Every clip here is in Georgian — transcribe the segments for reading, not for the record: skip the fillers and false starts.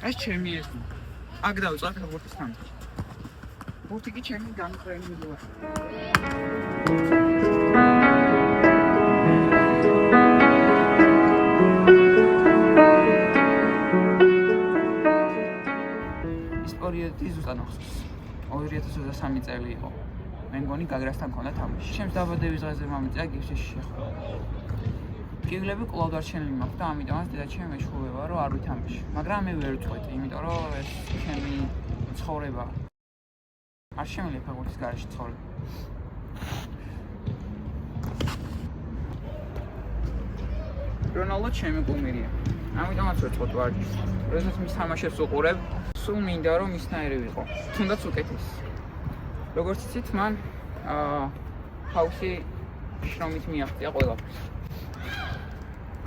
ეს ჩემი ეს. აქ დავიწყებ ფეხბურთის თამაში. ფეხბურთი კი ჩემი განკრენილია. ის პერიოდი ზუსტად ახსოვს. 2023 წელი იყო. მე მგონი გაგრასთან მქონდა თამაში. ჩემს დაბადების დღეზე მომიწია გიფშეში შეხო. კიბლები კვლავ დარჩენილი მაქვს და ამიტომაც დედაჩემი მეშხუბება რომ არ ვითამაში. მაგრამ მე ვერ ვწყვეტ, იმიტომ რომ ეს ჩემი ცხოვრება. არ შემიძლია ფეხბურთის გარეშე ცხოვრება. რონალდო ჩემი კუმირია. ამიტომაც ვერ ვწყვეტ ვარჯიშს. როდესაც მის თამაშებს უყურებ, სულ მინდა რომ მისნაირი ვიყო. თუნდაც უკეთესი. როგორც იცით, მან ჰაუსი შრომით მიაღწია ყველაფერს.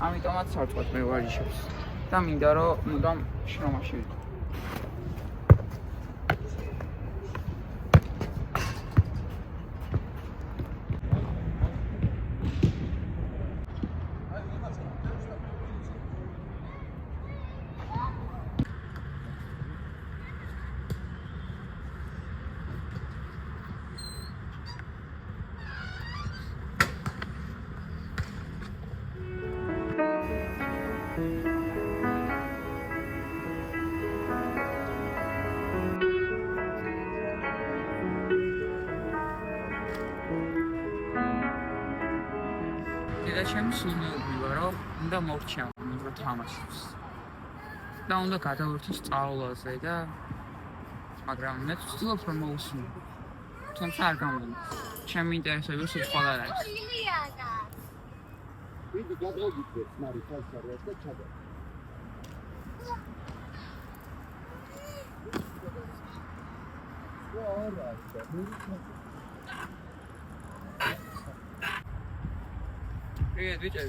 ამიტომაც არ ვწყვეტ მე ვარჯიშებს და მინდა რომ მუდამ შრომაში ვიყო. ჩემი სულმეუბნება რომ უნდა მოვჩა რომ თამაშობს და უნდა გადავერთო სწავლაზე და მაგრამ მე ვცდილობ რომ მოვუსმინო თუმცა არ გამომდის ჩემი ინტერესები სულ სხვადასხვა არის ვიდი გადავიდეთ მარი ხალხარეს და ჩადა Привет, Витя.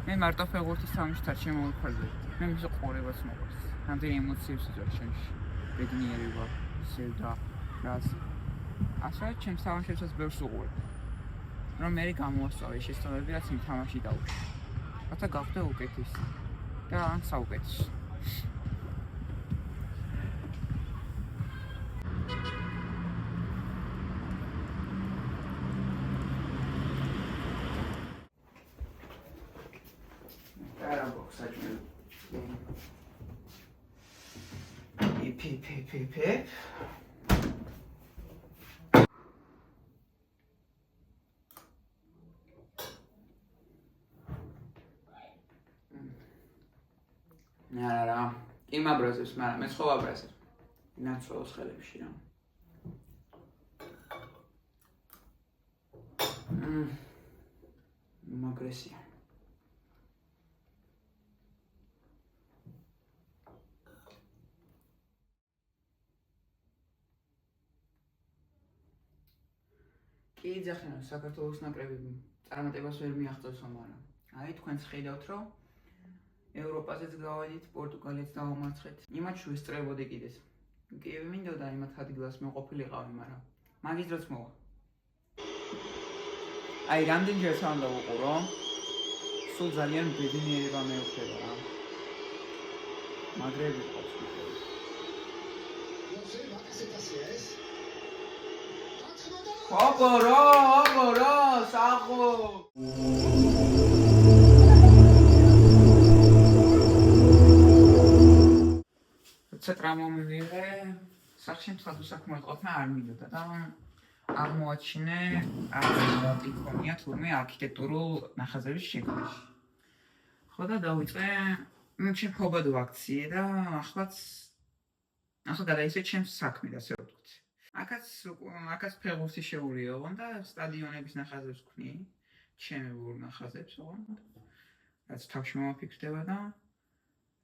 მე მარტო ფეხბურთის თამაშით არ შემოვიფარგლებ. მე მის ყურებას მოყვარს. რამდენი ემოციებს იწვევს ჩემში. ბედნიერება, სევდა, რას. ასე ჩემს თამაშებსაც ბევრს უყურებ. რომ მე გამოვასწავლე შესწავლები, რაც იმ თამაში დავუშვი. რათა გავხდე უკეთესი და ან საუკეთესო. Pip. არა, იმ აბრაზებს, მაგრამ მე სხვა აბრაზებს. ნაცვლად ხელებში რა. მაგრესია. კი ძახენ საქართველოს ნაკრები წარმატებას ვერ მიაღწევს მაგრამ აი თქვენც ხედავთ რომ ევროპაზეც გავედით პორტუგალიაც დავამარცხეთ იმათ შევესწრებოდი კიდეც კი მინდოდა იმათ ადგილას მე ყოფილიყავი მაგრამ მაგის დროც მოვა აი რამდენჯერ სანდა ვუყურო სულ ძალიან ბედნიერება მეუხდება რა მაგრები ყავს Აბარა, სახო. ცეტრა მომივიღე, სახში მსახურად ყოფნა არ მინდოდა და აღმოაჩინე აპლიკონია თურმე არქიტექტურულ ნახაზების შექმნაში. ხო და დავიწყე ჩემ ხობად ვაქციე და ახლა გადაიცე ჩემს საქმე და ასე ვთქვით. აქაც ფეხბურთი შეურიო და სტადიონების ნახაზებს ვქნი, ჩემი ვურ ნახაზებს, რაც თავში მომაფიქრდება და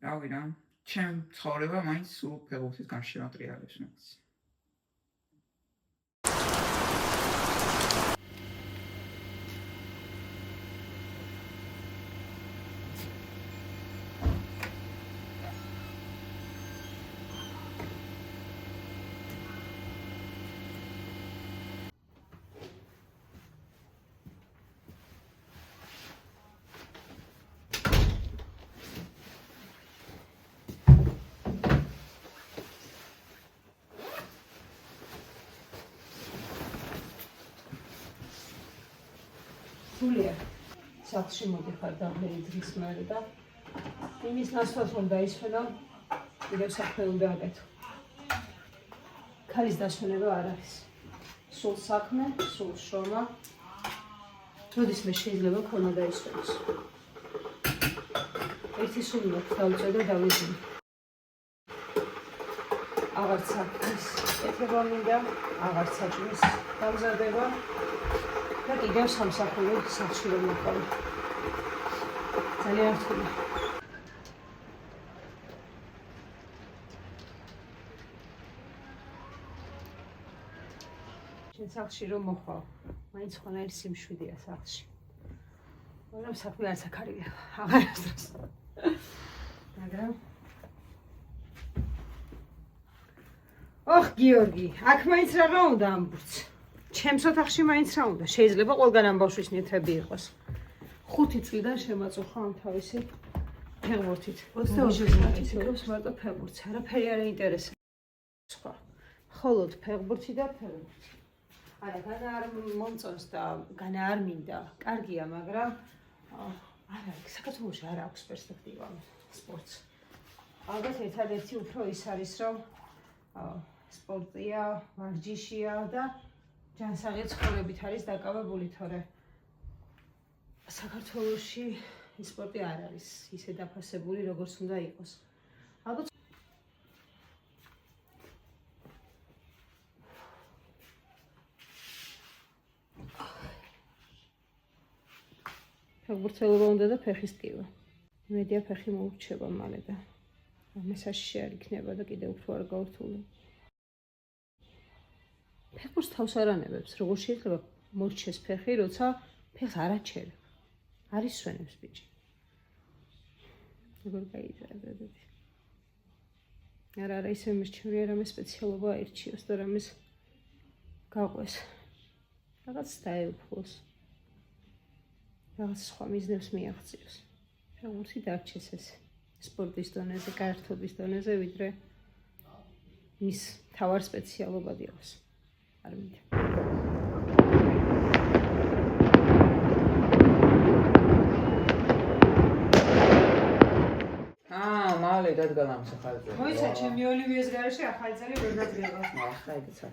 რავი რა, ჩემ ცხოვრება მაინც სულ ფეხბურთის განშევა ტრიალებს მეც. Julia, სახლში მოდიხარ დაღლილი დღის მერე და იმის ნაცვლად რომ დაისვენო, კიდევ საქმე უნდა აკეთო. ქალის დასვენება არ არის. სულ საქმე, სულ შრომა. როდისმე შეიძლება ქონა დაისვენოს. ერთი სული მაქვს დავწე და დავიძინე. აღარც საქმის კეთება მინდა, აღარც საჭმის დამზადება. და კიდევ სამსახური სახლში რომ მოყავ. ძალიან რთული. შენ სახლში რომ მოხვალ, მაინც ხონელი სიმშვიდეა სახლში. მაგრამ საქმე არც აქ არის, აღარასდროს. მაგრამ ოხ გიორგი, აქ მაინც რა უნდა ამბურც. ჩემს ოთახში მაინც რა უნდა? შეიძლება ყველგან ამ ბავშვის ნიათები იყოს. 5 წლიდან შემაწუხა ამ თავისი ფეხბურთით. 22 წელს მარტო ფეხბურთს, არაფერი არ ინტერესებს. სხვა. მხოლოდ ფეხბურთი და ფეხბურთი. არა, განა არ მომწონს და განა არ მინდა. კარგია, მაგრამ არა, საქართველოში არ აქვს პერსპექტივა სპორტს. ალბათ ერთადერთი უფრო ის არის, რომ სპორტია, ვარჯიშია და ჯანსაღი ცხოვრებით არის დაკავებული, თორე საქართველოში სპორტი არ არის ისე დაფასებული, როგორც უნდა იყოს. ალბათ ფეხბურთელობა უნდა და ფეხის ტკივა. იმედია ფეხი მოურჩება მალე და მესაში არ იქნება და კიდევ უფრო არ გავრთული. ფეხბურთს თავს არ ანებებს, როგორ შეიძლება მორჩეს ფეხი, როცა ფეხს არ აჩერებ. არ ისვენებს ბიჭი. როგორ გაიძარდები. არა, ისე მირჩევია რამე სპეციალობა აირჩიოს და რამეს გაყვეს. რაღაც დაეუფლოს. რაღაც სხვა მიზნებს მიაღწიოს. ფეხბურთი დარჩეს ესე. სპორტის დონეზე, გართობის დონეზე, ვიდრე მის თავარ სპეციალობად იყოს. არ მინდა. მალე დადგა ახალი წელი. მოიცა ჩემი ოლივიეს გარეშე ახალი წელი ვერ დადგება. ახლა იგეცა.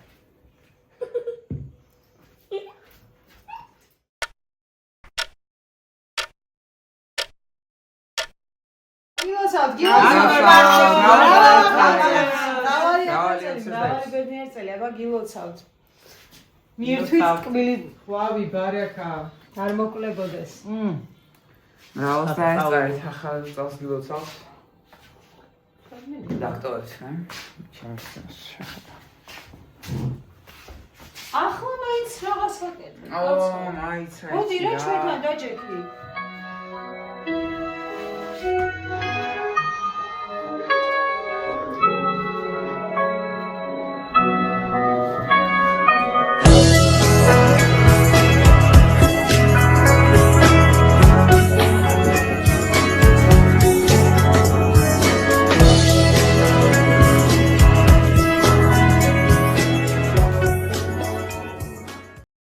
გილოცავთ. დავარი ბედნიერი აბა გილოცავთ. მირთვით ტკბილი ვავი ბარაკა არ მოკლებოდეს. რაოს დაიწყეთ ახალ წელს გილოცავთ. დაქტორს, ჩემს შეხება. ახლა მაინც რაღაც ვაკეთებ. მაინც. მოდი რა ჩვენთან დაჯექი.